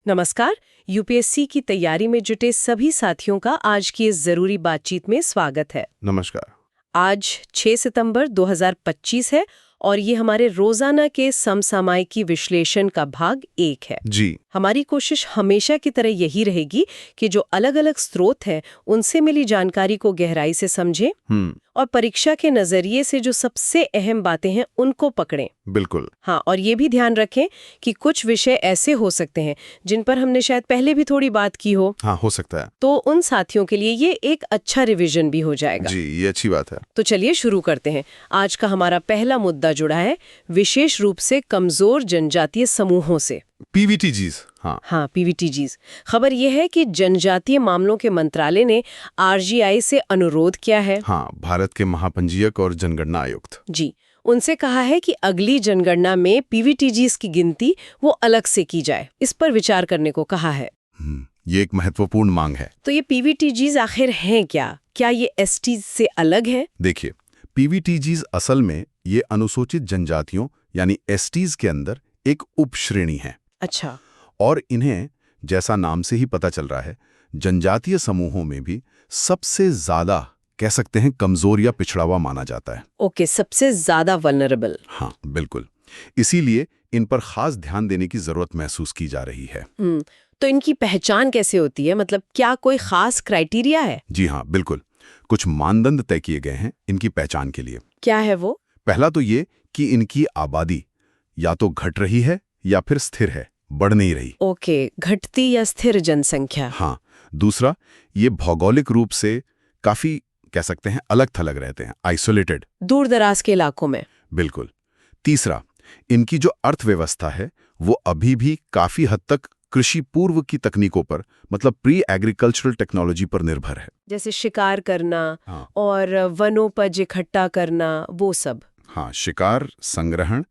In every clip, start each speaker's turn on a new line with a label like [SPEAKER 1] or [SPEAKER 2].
[SPEAKER 1] नमस्कार। यूपीएससी की तैयारी में जुटे सभी साथियों का आज की इस जरूरी बातचीत में स्वागत है।
[SPEAKER 2] नमस्कार।
[SPEAKER 1] आज 6 सितंबर 2025 है और ये हमारे रोजाना के समसामयिकी विश्लेषण का भाग 1 है।
[SPEAKER 2] जी।
[SPEAKER 1] हमारी कोशिश हमेशा की तरह यही रहेगी कि जो अलग-अलग स्रोत हैं, उनसे मिली जानकारी को गहराई से समझें और परीक्षा के नजरिए से जो सबसे अहम बातें हैं उनको पकड़ें।
[SPEAKER 2] बिल्कुल।
[SPEAKER 1] हाँ, और ये भी ध्यान रखें कि कुछ विषय ऐसे हो सकते हैं जिन पर हमने शायद पहले भी थोड़ी बात की हो।
[SPEAKER 2] हाँ, हो सकता है।
[SPEAKER 1] तो उन साथियों के लिए ये एक अच्छा रिवीजन भी हो जाएगा।
[SPEAKER 2] जी, ये अच्छी बात है।
[SPEAKER 1] तो चलिए शुरू करते हैं। आज का हमारा पहला मुद्दा जुड़ा है विशेष रूप से कमजोर जनजातीय समूहों से।
[SPEAKER 2] पीवीटीजीज। हाँ,
[SPEAKER 1] पीवीटीजीज। खबर यह है कि जनजातीय मामलों के मंत्रालय ने आरजीआई से अनुरोध किया है।
[SPEAKER 2] हाँ, भारत के महापंजीयक और जनगणना आयुक्त।
[SPEAKER 1] जी, उनसे कहा है कि अगली जनगणना में पीवीटीजीज की गिनती वो अलग से की जाए। इस पर विचार करने को कहा है।
[SPEAKER 2] ये एक महत्वपूर्ण मांग है।
[SPEAKER 1] तो ये पीवीटीजीज आखिर हैं क्या? क्या ये एसटीज से अलग है?
[SPEAKER 2] देखिए, पीवीटीजीज असल में ये अनुसूचित जनजातियों यानी एसटीज के अंदर एक उपश्रेणी है।
[SPEAKER 1] अच्छा।
[SPEAKER 2] और इन्हें, जैसा नाम से ही पता चल रहा है, जनजातीय समूहों में भी सबसे ज्यादा कह सकते हैं कमजोर या पिछड़ा हुआ माना जाता है।
[SPEAKER 1] ओके, सबसे ज्यादा वल्नरेबल।
[SPEAKER 2] हाँ, बिल्कुल। इसीलिए इन पर खास ध्यान देने की जरूरत महसूस की जा रही है।
[SPEAKER 1] तो इनकी पहचान कैसे होती है? मतलब क्या कोई खास क्राइटेरिया है?
[SPEAKER 2] जी हाँ, बिल्कुल। कुछ मानदंड तय किए गए हैं इनकी पहचान के लिए।
[SPEAKER 1] क्या है वो?
[SPEAKER 2] पहला तो ये कि इनकी आबादी या तो घट रही है या फिर स्थिर है, बढ़ नहीं रही।
[SPEAKER 1] ओके, घटती या स्थिर जनसंख्या।
[SPEAKER 2] हाँ। दूसरा, ये भौगोलिक रूप से काफी कह सकते हैं अलग थलग रहते हैं, आइसोलेटेड,
[SPEAKER 1] दूर दराज के इलाकों में।
[SPEAKER 2] बिल्कुल। तीसरा, इनकी जो अर्थव्यवस्था है वो अभी भी काफी हद तक कृषि पूर्व की तकनीकों पर, मतलब प्री एग्रीकल्चरल टेक्नोलॉजी पर निर्भर है।
[SPEAKER 1] जैसे शिकार करना।
[SPEAKER 2] हाँ।
[SPEAKER 1] और वनोपज इकट्ठा करना, वो सब।
[SPEAKER 2] हाँ, शिकार, संग्रहण,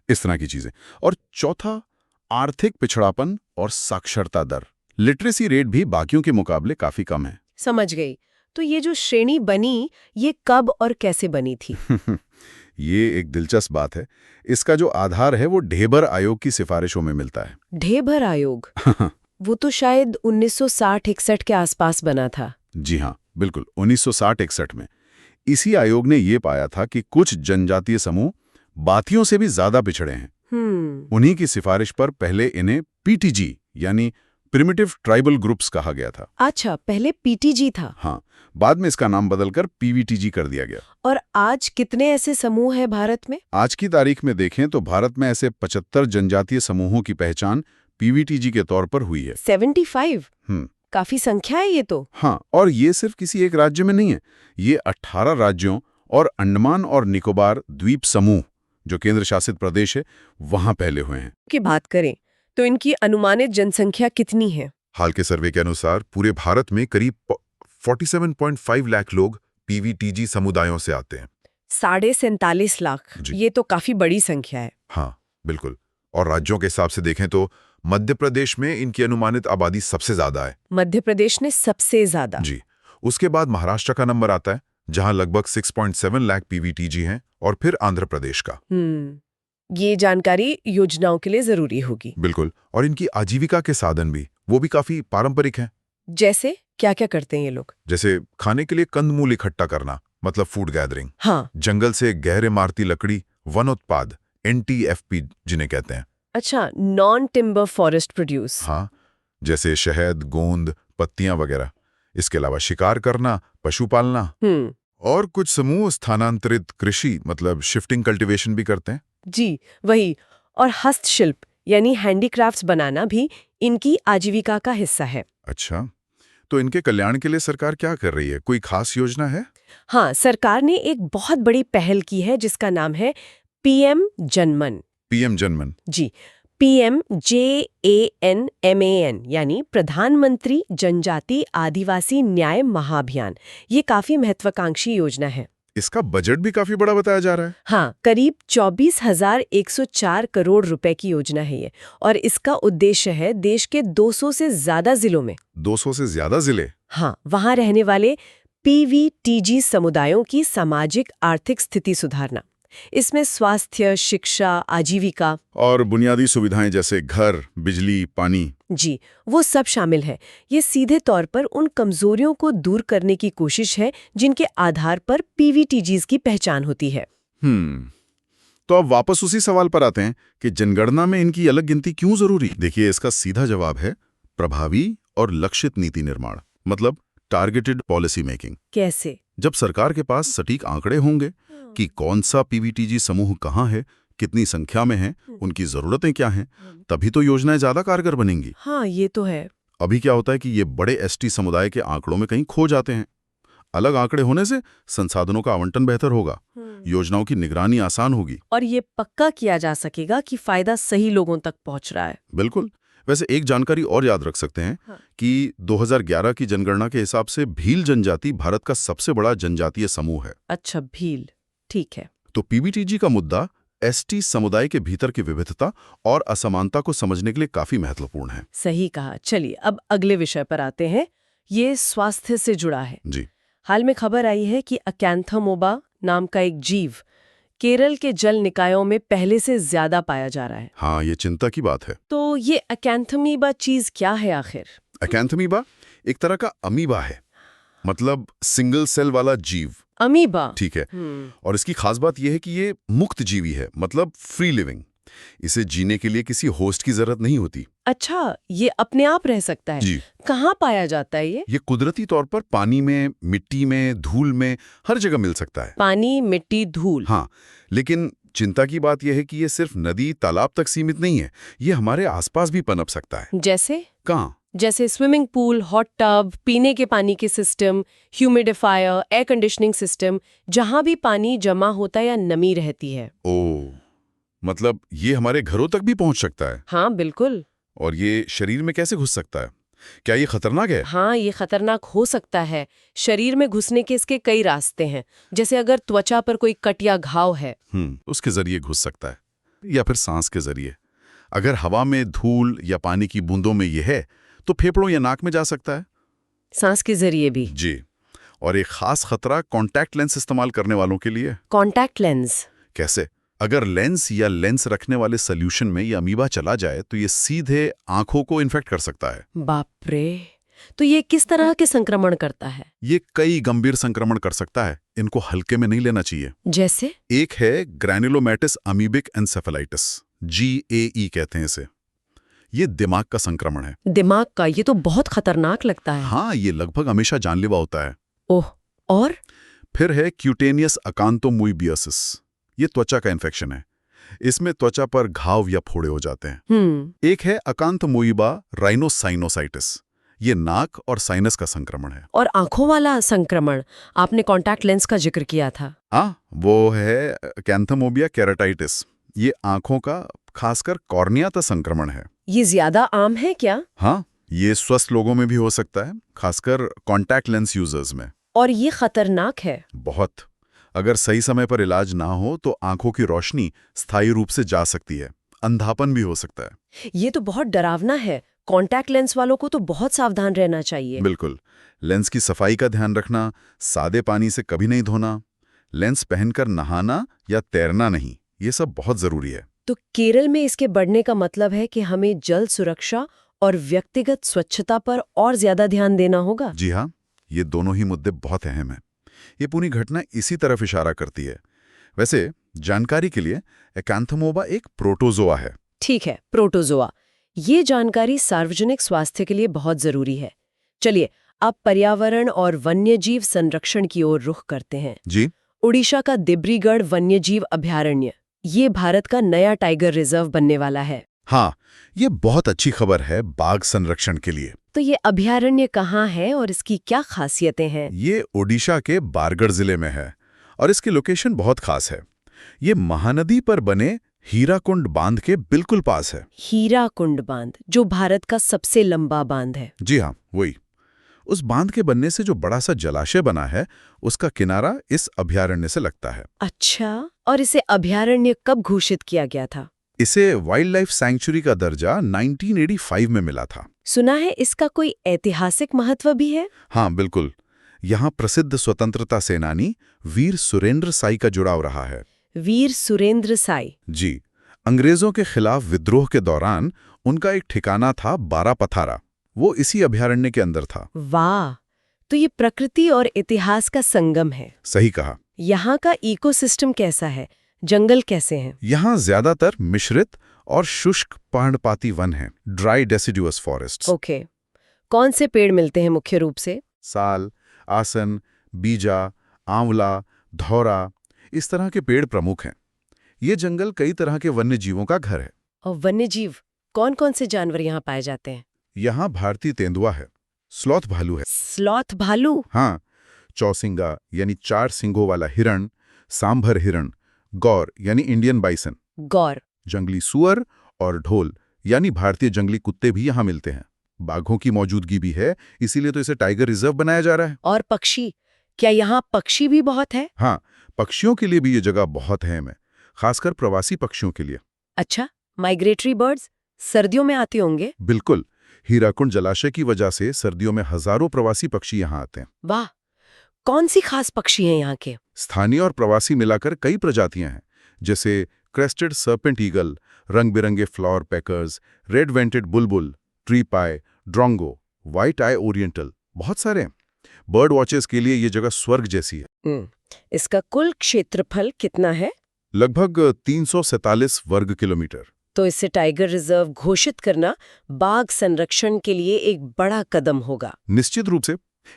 [SPEAKER 2] इस तरह की चीजें। और चौथा, आर्थिक पिछड़ापन और साक्षरता दर, लिटरेसी रेट भी बाकियों के मुकाबले काफी कम है।
[SPEAKER 1] समझ गई। तो ये जो श्रेणी बनी, ये कब और कैसे बनी थी?
[SPEAKER 2] ये एक दिलचस्प बात है। इसका जो आधार है वो ढेबर आयोग की सिफारिशों में मिलता है।
[SPEAKER 1] ढेबर आयोग? वो तो शायद 1960-61 के आसपास बना था।
[SPEAKER 2] जी हाँ, बिल्कुल, 1960-61 में। इसी आयोग ने ये पाया था कि कुछ जनजातीय समूह बातियों से भी ज्यादा पिछड़े हैं। उन्हीं की सिफारिश पर पहले इन्हें पीटीजी यानी प्रिमिटिव ट्राइबल ग्रुप्स कहा गया था।
[SPEAKER 1] अच्छा, पहले पीटीजी था।
[SPEAKER 2] हाँ, बाद में इसका नाम बदलकर पीवीटीजी कर दिया गया।
[SPEAKER 1] और आज कितने ऐसे समूह हैं भारत में?
[SPEAKER 2] आज की तारीख में देखें तो भारत में ऐसे 75 जनजातीय समूहों की पहचान पीवीटीजी के तौर पर हुई है।
[SPEAKER 1] 75? काफी संख्या है ये तो।
[SPEAKER 2] हाँ, और ये सिर्फ किसी एक राज्य में नहीं है। ये 18 राज्यों और अंडमान और निकोबार द्वीप समूह, जो केंद्र शासित प्रदेश है, वहां पहले हुए हैं।
[SPEAKER 1] की बात करें तो इनकी अनुमानित जनसंख्या कितनी है?
[SPEAKER 2] हाल के सर्वे के अनुसार पूरे भारत में करीब 47.5 लाख लोग पीवीटीजी समुदायों से आते हैं।
[SPEAKER 1] 47.5 लाख। ये तो काफी बड़ी संख्या है।
[SPEAKER 2] हाँ, बिल्कुल। और राज्यों के हिसाब से देखें तो मध्य प्रदेश में इनकी अनुमानित आबादी सबसे ज्यादा है।
[SPEAKER 1] मध्य प्रदेश ने सबसे ज्यादा?
[SPEAKER 2] जी। उसके बाद महाराष्ट्र का नंबर आता है, जहां लगभग 6.7 लाख पीवीटीजी हैं, और फिर आंध्र प्रदेश का।
[SPEAKER 1] ये जानकारी योजनाओं के लिए जरूरी होगी।
[SPEAKER 2] बिल्कुल। और इनकी आजीविका के साधन भी, वो भी काफी पारंपरिक हैं।
[SPEAKER 1] जैसे क्या क्या करते हैं ये लोग?
[SPEAKER 2] जैसे खाने के लिए कंदमूल इकट्ठा करना, मतलब फूड गैदरिंग।
[SPEAKER 1] हाँ।
[SPEAKER 2] जंगल से गैर इमारती लकड़ी, वन उत्पाद, NTFP जिन्हें कहते हैं।
[SPEAKER 1] अच्छा, नॉन टिम्बर फॉरेस्ट प्रोड्यूस।
[SPEAKER 2] हाँ, जैसे शहद, गोंद, पत्तियां वगैरह। इसके अलावा शिकार करना, पशु पालना। और कुछ समूह स्थानांतरित कृषि, मतलब शिफ्टिंग कल्टीवेशन भी करते हैं।
[SPEAKER 1] जी, वही। और हस्तशिल्प यानी हैंडीक्राफ्ट्स बनाना भी इनकी आजीविका का हिस्सा है।
[SPEAKER 2] अच्छा, तो इनके कल्याण के लिए सरकार क्या कर रही है? कोई खास योजना है?
[SPEAKER 1] हाँ, सरकार ने एक बहुत बड़ी पहल की है जिसका नाम है पीएम जनमन।
[SPEAKER 2] पीएम जनमन?
[SPEAKER 1] जी, PMJANMAN यानी प्रधानमंत्री जनजाति आदिवासी न्याय महाअभियान। ये काफी महत्वाकांक्षी योजना है।
[SPEAKER 2] इसका बजट भी काफी बड़ा बताया जा रहा है।
[SPEAKER 1] हाँ, करीब 24,104 करोड़ रुपए की योजना है ये। और इसका उद्देश्य है देश के 200 से ज्यादा जिलों में।
[SPEAKER 2] 200 से ज्यादा जिले?
[SPEAKER 1] हाँ, वहां रहने वाले पीवीटीजी समुदायों की सामाजिक आर्थिक स्थिति सुधारना। इसमें स्वास्थ्य, शिक्षा, आजीविका
[SPEAKER 2] और बुनियादी सुविधाएं जैसे घर, बिजली, पानी।
[SPEAKER 1] जी, वो सब शामिल है। ये सीधे तौर पर उन कमजोरियों को दूर करने की कोशिश है जिनके आधार पर पीवीटीजीज की पहचान होती है।
[SPEAKER 2] तो अब वापस उसी सवाल पर आते हैं कि जनगणना में इनकी अलग गिनती क्यों जरूरी? देखिए, इसका सीधा जवाब है प्रभावी और लक्षित नीति निर्माण, मतलब टारगेटेड पॉलिसी मेकिंग।
[SPEAKER 1] कैसे?
[SPEAKER 2] जब सरकार के पास सटीक आंकड़े होंगे कि कौन सा पीवीटीजी समूह कहाँ है, कितनी संख्या में है, उनकी जरूरतें क्या हैं, तभी तो योजनाएं ज्यादा कारगर बनेंगी।
[SPEAKER 1] हाँ, ये तो है।
[SPEAKER 2] अभी क्या होता है कि ये बड़े एसटी समुदाय के आंकड़ों में कहीं खो जाते हैं। अलग आंकड़े होने से संसाधनों का आवंटन बेहतर होगा, योजनाओं की निगरानी आसान होगी
[SPEAKER 1] और ये पक्का किया जा सकेगा कि फायदा सही लोगों तक पहुंच रहा है।
[SPEAKER 2] बिल्कुल। वैसे एक जानकारी और याद रख सकते हैं कि 2011 की जनगणना के हिसाब से भील जनजाति भारत का सबसे बड़ा जनजातीय समूह है।
[SPEAKER 1] अच्छा, भील, ठीक है।
[SPEAKER 2] तो पीवीटीजी का मुद्दा एसटी समुदाय के भीतर की विविधता और असमानता को समझने के लिए काफी महत्वपूर्ण है।
[SPEAKER 1] सही कहा। चलिए अब अगले विषय पर आते हैं। ये स्वास्थ्य से जुड़ा है।
[SPEAKER 2] जी।
[SPEAKER 1] हाल में खबर आई है कि अकैंथोमोबा नाम का एक जीव केरल के जल निकायों में पहले से ज्यादा पाया जा रहा है।
[SPEAKER 2] हाँ, ये चिंता की बात है।
[SPEAKER 1] तो ये अकैंथोमीबा चीज क्या है आखिर?
[SPEAKER 2] अकैंथोमीबा एक तरह का अमीबा है, मतलब सिंगल सेल वाला जीव।
[SPEAKER 1] अमीबा,
[SPEAKER 2] ठीक है। और इसकी खास बात यह है कि ये मुक्त जीवी है, मतलब फ्री लिविंग। इसे जीने के लिए किसी होस्ट की जरूरत नहीं होती।
[SPEAKER 1] अच्छा, ये अपने आप रह सकता है?
[SPEAKER 2] जी।
[SPEAKER 1] कहाँ पाया जाता है ये?
[SPEAKER 2] कुदरती तौर पर पानी में, मिट्टी में, धूल में, हर जगह मिल सकता है।
[SPEAKER 1] पानी, मिट्टी, धूल।
[SPEAKER 2] हाँ, लेकिन चिंता की बात यह है कि ये सिर्फ नदी, तालाब तक सीमित नहीं है। ये हमारे आसपास भी पनप सकता है।
[SPEAKER 1] जैसे?
[SPEAKER 2] कहाँ?
[SPEAKER 1] जैसे स्विमिंग पूल, हॉट टब, पीने के पानी के system, humidifier, air conditioning system, जहां भी पानी जमा होता है या नमी रहती है।
[SPEAKER 2] ओह, मतलब ये हमारे घरों तक भी पहुंच सकता है?
[SPEAKER 1] हाँ, बिल्कुल।
[SPEAKER 2] और ये शरीर में कैसे घुस सकता है? क्या ये खतरनाक है?
[SPEAKER 1] हाँ, ये खतरनाक हो सकता है। शरीर में घुसने के इसके कई रास्ते हैं। जैसे अगर त्वचा पर कोई कट या घाव है,
[SPEAKER 2] उसके जरिए घुस सकता है, या फिर सांस के जरिए। अगर हवा में, धूल या पानी की बूंदों में ये है तो फेफड़ों या नाक में जा सकता है।
[SPEAKER 1] सांस के जरिए भी?
[SPEAKER 2] जी। और एक खास खतरा कॉन्टैक्ट लेंस इस्तेमाल करने वालों के लिए।
[SPEAKER 1] Contact lens?
[SPEAKER 2] कैसे? अगर लेंस या लेंस रखने वाले सोल्यूशन में ये अमीबा चला जाए तो ये सीधे आंखों को इन्फेक्ट कर सकता है।
[SPEAKER 1] बाप रे! तो ये किस तरह के संक्रमण करता है?
[SPEAKER 2] ये कई गंभीर संक्रमण कर सकता है। इनको हल्के में नहीं लेना चाहिए।
[SPEAKER 1] जैसे? एक
[SPEAKER 2] है ग्रैनुलोमैटिस अमीबिक एन्सेफेलाइटिस, GAE कहते हैं इसे। ये दिमाग का संक्रमण है।
[SPEAKER 1] दिमाग का? ये तो बहुत खतरनाक लगता है।
[SPEAKER 2] हाँ, ये लगभग हमेशा जानलेवा होता है।
[SPEAKER 1] ओह, और?
[SPEAKER 2] फिर है क्यूटेनियस अकांथोमोइबियासिस। ये त्वचा का इन्फेक्शन है। इसमें त्वचा पर घाव या फोड़े हो जाते हैं। एक है अकांथोमोइबा राइनोसाइनोसाइटिस। ये नाक और साइनस का संक्रमण है।
[SPEAKER 1] और आंखों वाला संक्रमण? आपने कॉन्टैक्ट लेंस का जिक्र किया था।
[SPEAKER 2] वो है कैंथोमोबिया केराटाइटिस। ये आंखों का, खासकर कॉर्निया का संक्रमण है।
[SPEAKER 1] ये ज्यादा आम है क्या?
[SPEAKER 2] हाँ, ये स्वस्थ लोगों में भी हो सकता है, खासकर कॉन्टैक्ट लेंस यूजर्स में।
[SPEAKER 1] और ये खतरनाक है?
[SPEAKER 2] बहुत। अगर सही समय पर इलाज ना हो तो आंखों की रोशनी स्थायी रूप से जा सकती है, अंधापन भी हो सकता है।
[SPEAKER 1] ये तो बहुत डरावना है। कॉन्टैक्ट लेंस वालों को तो बहुत सावधान रहना चाहिए।
[SPEAKER 2] बिल्कुल। लेंस की सफाई का ध्यान रखना, सादे पानी से कभी नहीं धोना, लेंस पहनकर नहाना या तैरना नहीं, ये सब बहुत जरूरी है।
[SPEAKER 1] तो केरल में इसके बढ़ने का मतलब है कि हमें जल सुरक्षा और व्यक्तिगत स्वच्छता पर और ज्यादा ध्यान देना होगा।
[SPEAKER 2] जी हाँ, ये दोनों ही मुद्दे बहुत अहम हैं। ये पूरी घटना इसी तरफ इशारा करती है। वैसे जानकारी के लिए अकांथोमोबा एक प्रोटोजोआ है।
[SPEAKER 1] ठीक है, प्रोटोजोआ। ये जानकारी सार्वजनिक स्वास्थ्य के लिए बहुत जरूरी है। चलिए अब पर्यावरण और वन्यजीव संरक्षण की ओर रुख करते हैं।
[SPEAKER 2] जी।
[SPEAKER 1] ओडिशा का दिब्रीगढ़ वन्यजीव अभयारण्य, ये भारत का नया टाइगर रिजर्व बनने वाला है।
[SPEAKER 2] हाँ, ये बहुत अच्छी खबर है बाघ संरक्षण के लिए।
[SPEAKER 1] तो ये अभयारण्य कहाँ है और इसकी क्या खासियतें हैं?
[SPEAKER 2] ये ओडिशा के बारगढ़ जिले में है और इसकी लोकेशन बहुत खास है। ये महानदी पर बने हीराकुंड बांध के बिल्कुल पास है।
[SPEAKER 1] हीराकुंड बांध, जो भारत का सबसे लंबा बांध है।
[SPEAKER 2] जी हाँ, वही। उस बांध के बनने से जो बड़ा सा जलाशय बना है, उसका किनारा इस अभयारण्य से लगता है।
[SPEAKER 1] अच्छा, और इसे अभयारण्य कब घोषित किया गया था?
[SPEAKER 2] इसे वाइल्ड लाइफ सैंक्चुरी का दर्जा 1985 में मिला था।
[SPEAKER 1] सुना है इसका कोई ऐतिहासिक महत्व भी है?
[SPEAKER 2] हाँ, बिल्कुल। यहाँ प्रसिद्ध स्वतंत्रता सेनानी वीर सुरेंद्र साई का जुड़ाव रहा है।
[SPEAKER 1] वीर सुरेंद्र साई।
[SPEAKER 2] जी, अंग्रेजों के खिलाफ विद्रोह के दौरान उनका एक ठिकाना था बारापथारा। वो इसी अभयारण्य के अंदर था।
[SPEAKER 1] वाह, तो ये प्रकृति और इतिहास का संगम है।
[SPEAKER 2] सही कहा।
[SPEAKER 1] यहाँ का इकोसिस्टम कैसा है, जंगल कैसे हैं?
[SPEAKER 2] यहाँ ज्यादातर मिश्रित और शुष्क पर्णपाती वन है, ड्राई डेसिडुअस फॉरेस्ट्स।
[SPEAKER 1] ओके, कौन से पेड़ मिलते हैं मुख्य रूप से?
[SPEAKER 2] साल, आसन, बीजा, आंवला, धौरा, इस तरह के पेड़ प्रमुख हैं। ये जंगल कई तरह के वन्य जीवों का घर है।
[SPEAKER 1] और वन्य जीव कौन कौन से जानवर यहाँ पाए जाते हैं?
[SPEAKER 2] यहाँ भारतीय तेंदुआ है, स्लॉथ भालू है।
[SPEAKER 1] स्लॉथ भालू?
[SPEAKER 2] हाँ, चौसिंगा यानी 4 सिंगों वाला हिरण, सांभर हिरण, गौर यानी इंडियन बाइसन,
[SPEAKER 1] गौर,
[SPEAKER 2] जंगली सुअर और ढोल यानी भारतीय जंगली कुत्ते भी यहाँ मिलते हैं। बाघों की मौजूदगी भी है, इसीलिए तो इसे टाइगर रिजर्व बनाया जा रहा है।
[SPEAKER 1] और पक्षी, क्या यहाँ पक्षी भी बहुत है?
[SPEAKER 2] हाँ, पक्षियों के लिए भी ये जगह बहुत है में, खासकर प्रवासी पक्षियों के लिए।
[SPEAKER 1] अच्छा, माइग्रेटरी बर्ड्स सर्दियों में आते होंगे?
[SPEAKER 2] बिल्कुल, हीराकुंड जलाशय की वजह से सर्दियों में हजारों प्रवासी पक्षी यहाँ आते हैं।
[SPEAKER 1] वाह, कौन सी खास पक्षी हैं यहाँ के?
[SPEAKER 2] स्थानीय और प्रवासी मिलाकर कई प्रजातियां हैं, जैसे क्रेस्टेड सर्पेंट ईगल, रंग बिरंगे फ्लावर पैकर्स, रेड वेंटेड बुलबुल, ट्री पाई, ड्रोंगो, व्हाइट आई ओरिएंटल, बहुत सारे हैं। बर्ड वॉचर्स के लिए ये जगह स्वर्ग जैसी है।
[SPEAKER 1] इसका कुल क्षेत्रफल कितना है?
[SPEAKER 2] लगभग 347 वर्ग किलोमीटर।
[SPEAKER 1] तो इससे टाइगर रिजर्व घोषित करना बाघ संरक्षण के लिए एक बड़ा कदम होगा।
[SPEAKER 2] निश्चित रूप से,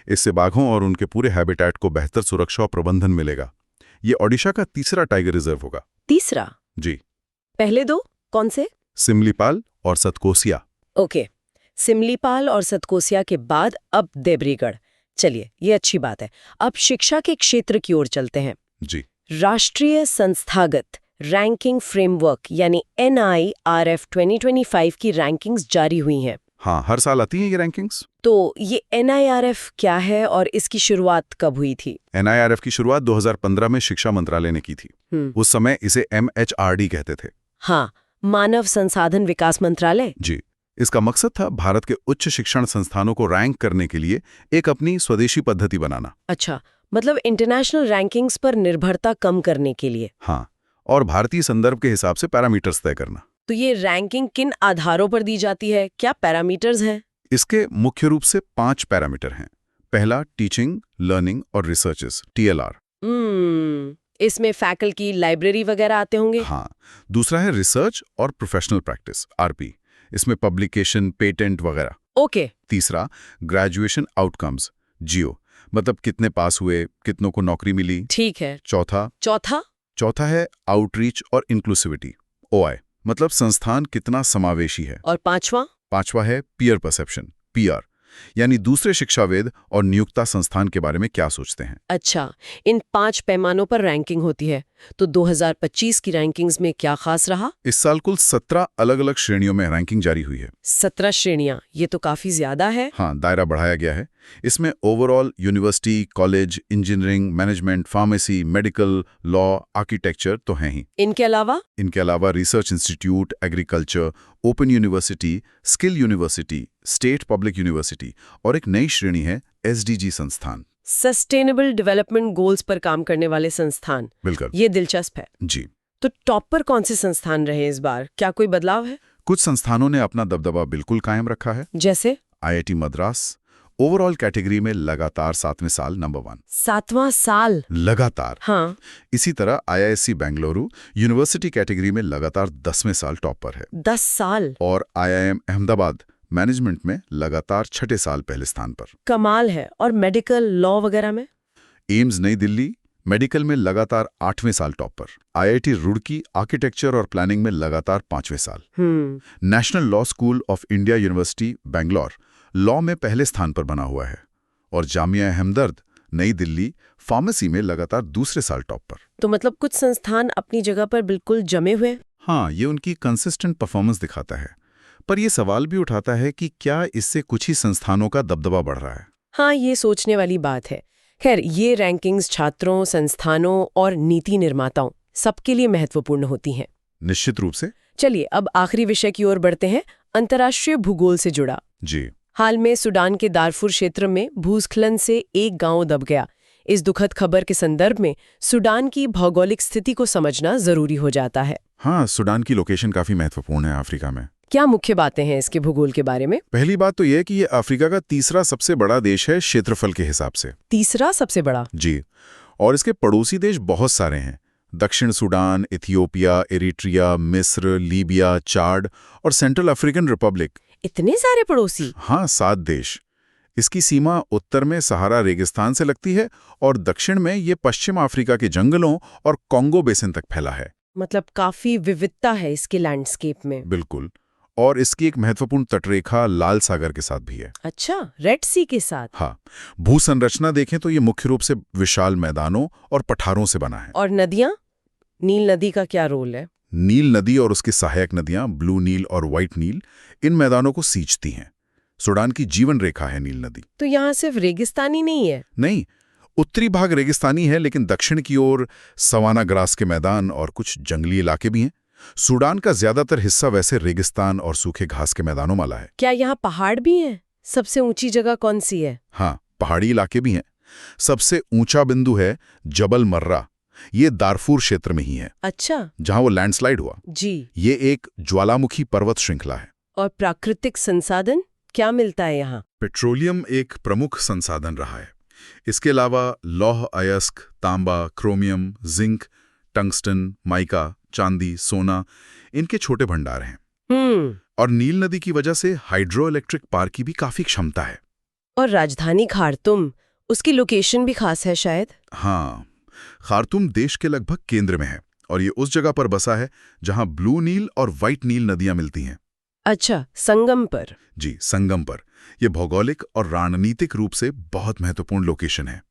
[SPEAKER 2] इससे बाघों और उनके पूरे हैबिटेट को बेहतर सुरक्षा और प्रबंधन मिलेगा। ये ओडिशा का तीसरा टाइगर रिजर्व होगा।
[SPEAKER 1] तीसरा?
[SPEAKER 2] जी।
[SPEAKER 1] पहले दो कौन से?
[SPEAKER 2] सिमलीपाल और सतकोसिया।
[SPEAKER 1] ओके, सिमलीपाल और सतकोसिया के बाद अब देवरीगढ़। चलिए, ये अच्छी बात है। अब शिक्षा के क्षेत्र की ओर चलते हैं।
[SPEAKER 2] जी।
[SPEAKER 1] राष्ट्रीय संस्थागत रैंकिंग फ्रेमवर्क यानी NIRF 2025 की रैंकिंग्स जारी हुई हैं।
[SPEAKER 2] हाँ, हर साल आती हैं ये रैंकिंग्स।
[SPEAKER 1] तो ये NIRF क्या है और इसकी शुरुआत कब हुई थी?
[SPEAKER 2] NIRF की शुरुआत 2015 में शिक्षा मंत्रालय ने की थी। उस समय इसे MHRD कहते थे।
[SPEAKER 1] हाँ, मानव संसाधन विकास मंत्रालय।
[SPEAKER 2] जी। इसका मकसद था भारत के उच्च शिक्षण संस्थानों को रैंक करने के लिए एक अपनी स्वदेशी पद्धति बनाना।
[SPEAKER 1] अच्छा, मतलब इंटरनेशनल रैंकिंग्स पर निर्भरता कम करने के लिए।
[SPEAKER 2] हाँ, और भारतीय संदर्भ के हिसाब से पैरामीटर्स तय करना।
[SPEAKER 1] तो ये रैंकिंग किन आधारों पर दी जाती है, क्या पैरामीटर्स हैं?
[SPEAKER 2] इसके मुख्य रूप से 5 पैरामीटर हैं। पहला, टीचिंग, लर्निंग और रिसर्चेस, TLR।
[SPEAKER 1] इसमें फैकल्टी, लाइब्रेरी वगैरह आते होंगे?
[SPEAKER 2] हाँ। दूसरा है रिसर्च और प्रोफेशनल प्रैक्टिस, RP। इसमें पब्लिकेशन, पेटेंट वगैरह।
[SPEAKER 1] ओके।
[SPEAKER 2] तीसरा, ग्रेजुएशन आउटकम्स, GO, मतलब कितने पास हुए, कितनों को नौकरी मिली।
[SPEAKER 1] ठीक है।
[SPEAKER 2] चौथा है आउटरीच और इंक्लूसिविटी, OI, मतलब संस्थान कितना समावेशी है।
[SPEAKER 1] और पांचवा है
[SPEAKER 2] पीयर परसेप्शन, PR, यानी दूसरे शिक्षावेद और नियुक्ता संस्थान के बारे में क्या सोचते हैं।
[SPEAKER 1] अच्छा, इन 5 पैमानों पर रैंकिंग होती है। तो 2025 की रैंकिंग्स में क्या खास रहा?
[SPEAKER 2] इस साल कुल 17 अलग-अलग श्रेणियों में रैंकिंग जारी हुई है।
[SPEAKER 1] 17 श्रेणियां, ये तो काफी ज्यादा है।
[SPEAKER 2] हाँ, दायरा बढ़ाया गया है। इसमें overall university, college, engineering, management, pharmacy, medical, law, architecture तो हैं ही।
[SPEAKER 1] इनके अलावा
[SPEAKER 2] research institute, agriculture, open university, skill university, state public university और एक नई श्रेणी है SDG संस्थान,
[SPEAKER 1] सस्टेनेबल डेवलपमेंट गोल्स पर काम करने वाले संस्थान।
[SPEAKER 2] बिल्कुल।
[SPEAKER 1] ये दिलचस्प है।
[SPEAKER 2] जी।
[SPEAKER 1] तो टॉप पर कौन से संस्थान रहे इस बार, क्या कोई बदलाव है?
[SPEAKER 2] कुछ संस्थानों ने अपना दबदबा बिल्कुल कायम रखा है।
[SPEAKER 1] जैसे
[SPEAKER 2] IIT मद्रास ओवरऑल कैटेगरी में लगातार 7वें साल नंबर 1।
[SPEAKER 1] 7वां साल
[SPEAKER 2] लगातार।
[SPEAKER 1] हाँ।
[SPEAKER 2] इसी तरह IISc बेंगलुरु यूनिवर्सिटी कैटेगरी में लगातार 10वें साल टॉप पर है।
[SPEAKER 1] 10 साल।
[SPEAKER 2] और IIM अहमदाबाद मैनेजमेंट में लगातार 6ठे साल पहले स्थान पर।
[SPEAKER 1] कमाल है। और मेडिकल, लॉ वगैरह में?
[SPEAKER 2] एम्स नई दिल्ली मेडिकल में लगातार 8वें साल टॉप पर। IIT रुड़की आर्किटेक्चर और प्लानिंग में लगातार 5वें साल। National law school of India university Bangalore law में पहले स्थान पर बना हुआ है। और जामिया हमदर्द नई दिल्ली फार्मेसी में लगातार दूसरे साल टॉप पर।
[SPEAKER 1] तो मतलब कुछ संस्थान अपनी जगह पर बिल्कुल जमे हुए।
[SPEAKER 2] हाँ, ये उनकी कंसिस्टेंट परफॉर्मेंस दिखाता है। पर यह सवाल भी उठाता है कि क्या इससे कुछ ही संस्थानों का दबदबा बढ़ रहा है।
[SPEAKER 1] हाँ, ये सोचने वाली बात है। खैर, ये रैंकिंग्स छात्रों, संस्थानों और नीति निर्माताओं सबके लिए महत्वपूर्ण होती हैं।
[SPEAKER 2] निश्चित रूप से।
[SPEAKER 1] चलिए अब आखिरी विषय की ओर बढ़ते हैं, अंतर्राष्ट्रीय भूगोल से जुड़ा।
[SPEAKER 2] जी।
[SPEAKER 1] हाल में सूडान के दारफुर क्षेत्र में भूस्खलन से एक गांव दब गया। इस दुखद खबर के संदर्भ में सूडान की भौगोलिक स्थिति को समझना जरूरी हो जाता है।
[SPEAKER 2] हाँ, सूडान की लोकेशन काफी महत्वपूर्ण है अफ्रीका में।
[SPEAKER 1] क्या मुख्य बातें हैं इसके भूगोल के बारे में?
[SPEAKER 2] पहली बात तो यह कि ये अफ्रीका का तीसरा सबसे बड़ा देश है क्षेत्रफल के हिसाब से।
[SPEAKER 1] तीसरा सबसे बड़ा?
[SPEAKER 2] जी। और इसके पड़ोसी देश बहुत सारे हैं। दक्षिण सूडान, इथियोपिया, इरिट्रिया, मिस्र, लीबिया, चाड और सेंट्रल अफ्रीकन रिपब्लिक।
[SPEAKER 1] इतने सारे पड़ोसी?
[SPEAKER 2] हाँ, 7 देश। इसकी सीमा उत्तर में सहारा रेगिस्तान से लगती है और दक्षिण में ये पश्चिम अफ्रीका के जंगलों और कॉन्गो बेसिन तक फैला है।
[SPEAKER 1] मतलब काफी विविधता है इसके लैंडस्केप में।
[SPEAKER 2] बिल्कुल। और इसकी एक महत्वपूर्ण तटरेखा लाल सागर के साथ भी है।
[SPEAKER 1] अच्छा, रेड सी के साथ?
[SPEAKER 2] हाँ। भूसंरचना देखें तो ये मुख्य रूप से विशाल मैदानों और पठारों से बना है।
[SPEAKER 1] और नदियां? नील नदी का क्या रोल है?
[SPEAKER 2] नील नदी और उसकी सहायक नदियां ब्लू नील और व्हाइट नील इन मैदानों को सींचती हैं। सूडान की जीवन रेखा है नील नदी।
[SPEAKER 1] तो यहाँ सिर्फ रेगिस्तानी नहीं है?
[SPEAKER 2] नहीं, उत्तरी भाग रेगिस्तानी है, लेकिन दक्षिण की ओर सवाना ग्रास के मैदान और कुछ जंगली इलाके भी हैं। सूडान का ज्यादातर हिस्सा वैसे रेगिस्तान और सूखे घास के मैदानों वाला है।
[SPEAKER 1] क्या यहाँ पहाड़ भी हैं? सबसे ऊंची जगह कौन सी है?
[SPEAKER 2] हाँ, पहाड़ी इलाके भी हैं। सबसे ऊंचा बिंदु है जबल मर्रा। ये दारफूर क्षेत्र में ही है।
[SPEAKER 1] अच्छा।
[SPEAKER 2] जहां वो लैंडस्लाइड हुआ।
[SPEAKER 1] जी।
[SPEAKER 2] ये एक ज्वालामुखी पर्वत श्रृंखला है।
[SPEAKER 1] और प्राकृतिक संसाधन क्या मिलता है यहाँ?
[SPEAKER 2] पेट्रोलियम एक प्रमुख संसाधन रहा है। इसके अलावा लौह अयस्क, तांबा, क्रोमियम, जिंक, टंगस्टन, माइका, चांदी, सोना, इनके छोटे भंडार हैं। और नील नदी की वजह से हाइड्रो इलेक्ट्रिक पार्क की भी काफी क्षमता है।
[SPEAKER 1] और राजधानी खार्तुम, उसकी लोकेशन भी खास है शायद?
[SPEAKER 2] हाँ, खार्तुम देश के लगभग केंद्र में है और ये उस जगह पर बसा है जहां ब्लू नील और व्हाइट नील नदियां मिलती हैं।
[SPEAKER 1] अच्छा, संगम पर?
[SPEAKER 2] जी, संगम पर। यह भौगोलिक और रणनीतिक रूप से बहुत महत्वपूर्ण लोकेशन है।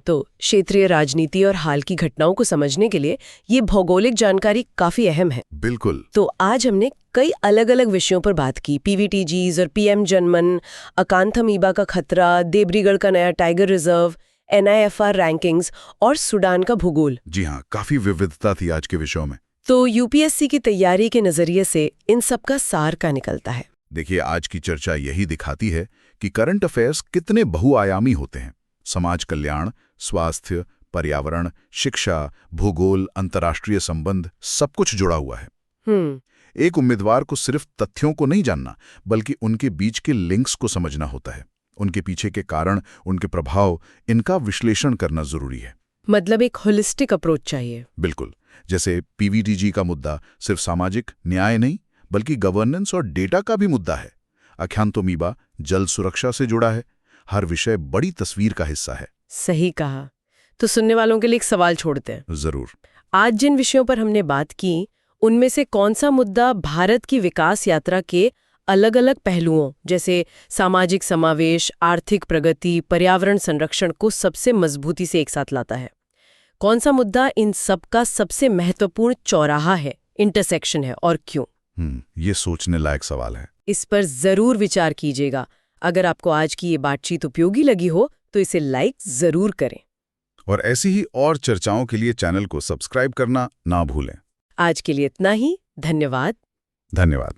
[SPEAKER 1] तो क्षेत्रीय राजनीति और हाल की घटनाओं को समझने के लिए ये भौगोलिक जानकारी काफी अहम है।
[SPEAKER 2] बिल्कुल।
[SPEAKER 1] तो आज हमने कई अलग अलग विषयों पर बात की। पीवीटीजीज और पीएम जनमन, अकांथामीबा का खतरा, देब्रीगढ़ का नया टाइगर रिजर्व, NIFR रैंकिंग्स और सूडान का भूगोल।
[SPEAKER 2] जी हाँ, काफी विविधता थी आज के विषयों में।
[SPEAKER 1] तो यूपीएससी की तैयारी के नजरिए से इन सब का सार क्या निकलता है?
[SPEAKER 2] देखिए, आज की चर्चा यही दिखाती है कि करंट अफेयर्स कितने बहुआयामी होते हैं। समाज कल्याण, स्वास्थ्य, पर्यावरण, शिक्षा, भूगोल, अंतर्राष्ट्रीय संबंध, सब कुछ जुड़ा हुआ है। एक उम्मीदवार को सिर्फ तथ्यों को नहीं जानना, बल्कि उनके बीच के लिंक्स को समझना होता है। उनके पीछे के कारण, उनके प्रभाव, इनका विश्लेषण करना जरूरी है।
[SPEAKER 1] मतलब एक होलिस्टिक अप्रोच चाहिए।
[SPEAKER 2] बिल्कुल। जैसे पीवीटीजी का मुद्दा सिर्फ सामाजिक न्याय नहीं, बल्कि गवर्नेंस और डेटा का भी मुद्दा है। अकांथामीबा जल सुरक्षा से जुड़ा है। हर विषय बड़ी तस्वीर का हिस्सा है।
[SPEAKER 1] सही कहा। तो सुनने वालों के लिए एक सवाल छोड़ते हैं।
[SPEAKER 2] जरूर।
[SPEAKER 1] आज जिन विषयों पर हमने बात की, उनमें से कौन सा मुद्दा भारत की विकास यात्रा के अलग अलग पहलुओं जैसे सामाजिक समावेश, आर्थिक प्रगति, पर्यावरण संरक्षण को सबसे मजबूती से एक साथ लाता है? कौन सा मुद्दा इन सब का सबसे महत्वपूर्ण चौराहा है, इंटरसेक्शन है, और क्यों?
[SPEAKER 2] ये सोचने लायक सवाल है।
[SPEAKER 1] इस पर जरूर विचार कीजिएगा। अगर आपको आज की ये बातचीत उपयोगी लगी हो तो इसे लाइक जरूर करें।
[SPEAKER 2] और ऐसी ही और चर्चाओं के लिए चैनल को सब्सक्राइब करना ना भूलें।
[SPEAKER 1] आज के लिए इतना ही। धन्यवाद।
[SPEAKER 2] धन्यवाद।